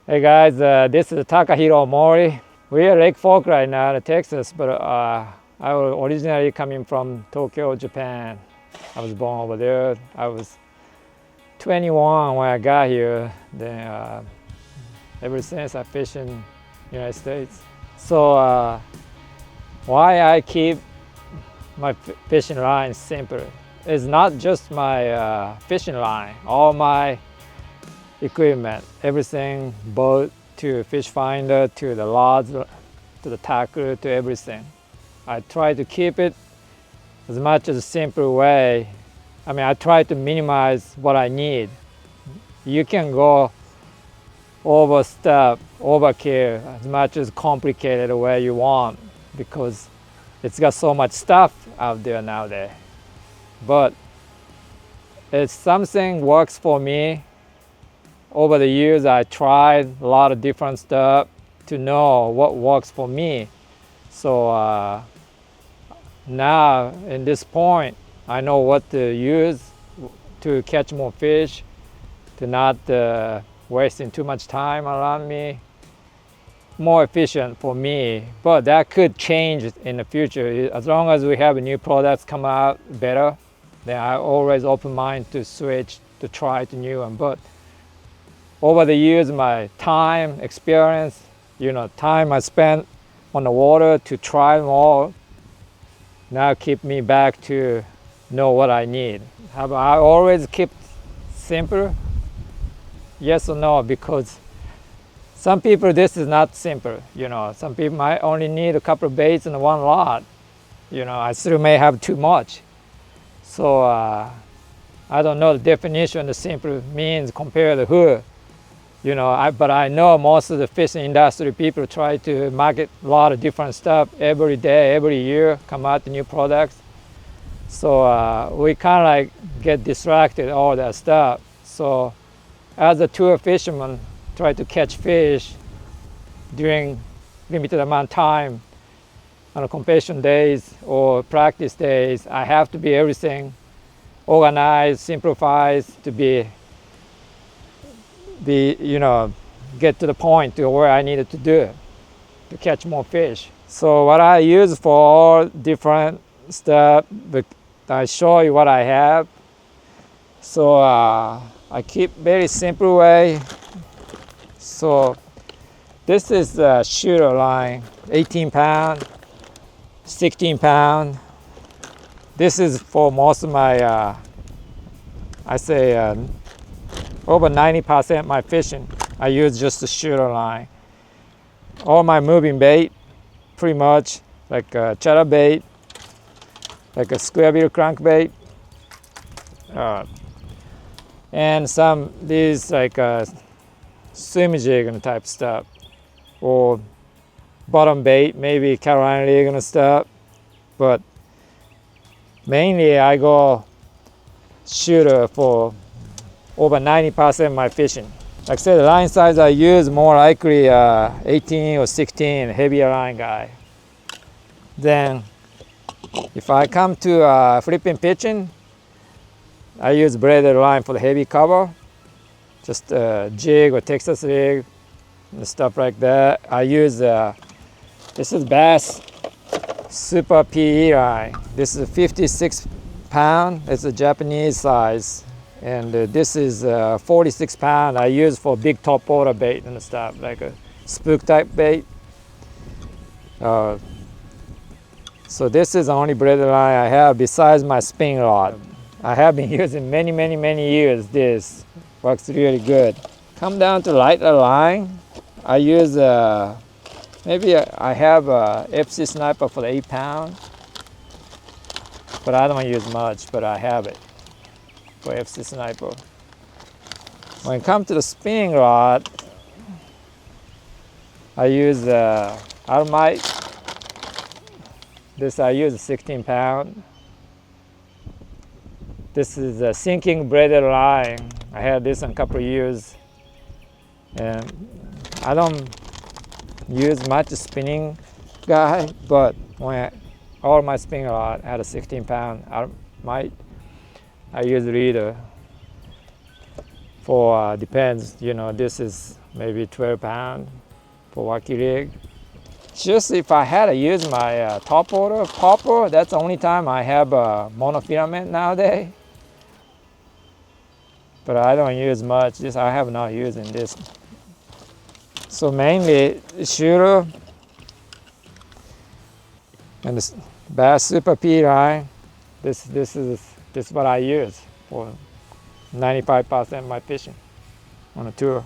Hey guys, this is Takahiro Omori. We're at Lake Fork right now in Texas, but I was originally coming from Tokyo, Japan. I was born over there. I was 21 when I got here. Then ever since I fish in United States. So why I keep my fishing line simple? It's not just my fishing line. All my equipment, everything, boat to fish finder to the rods to the tackle to everything. I try to keep it as much as a simple way. I mean, I try to minimize what I need. You can go overstep, overkill as much as complicated the way you want because it's got so much stuff out there nowadays. But it's something works for me. Over the years, I tried a lot of different stuff to know what works for me. So now, in this point, I know what to use to catch more fish, to not wasting too much time around me. More efficient for me, but that could change in the future. As long as we have new products come out better, then I always open mind to switch, to try to new one. But over the years, my time, experience, time I spent on the water to try more, now keep me back to know what I need. Have I always keep simple? Yes or no? Because some people, this is not simple. Some people might only need a couple of baits and one rod. I still may have too much. So I don't know the definition of simple means compared to who. But I know most of the fishing industry people try to market a lot of different stuff every day, every year, come out with new products. So we kind of like get distracted all that stuff. So as a tour fisherman, try to catch fish during limited amount of time on competition days or practice days. I have to be everything organized, simplified to be get to the point to where I needed to do to catch more fish. So what I use for all different stuff, but I show you what I have. So I keep very simple way. So this is the shooter line, 18 pound, 16 pound. This is for most of my, I say over 90% of my fishing, I use just the shooter line. All my moving bait, pretty much like a cheddar bait, like a square bill crankbait, and some these like swim jig and type stuff, or bottom bait, maybe Carolina rig and stuff. But mainly I go shooter for over 90% of my fishing. Like I said, the line size I use more likely 18 or 16, heavier line guy. Then if I come to flipping pitching, I use braided line for the heavy cover, just a jig or Texas rig and stuff like that. I use this is Bass Super PE line. This is 56 pound. It's a Japanese size. And this is 46 pound. I use for big top water bait and stuff, like a spook type bait. So this is the only braided line I have besides my spin rod. I have been using many years. This works really good. Come down to lighter line. I use maybe I have a FC Sniper for the 8 pound, but I don't use much. But I have it for FC Sniper. When it comes to the spinning rod, I use Almite. This I use a 16 pound. This is a sinking braided line. I had this in a couple of years, and I don't use much spinning guy, but when all my spinning rod had a 16 pound Almite, I use leader for depends. This is maybe 12 pound for wacky rig. Just if I had to use my top water popper, that's the only time I have a monofilament nowadays. But I don't use much. This I have not using this. So mainly shooter and this Bass Super P line. This is what I use for 95% of my fishing on a tour.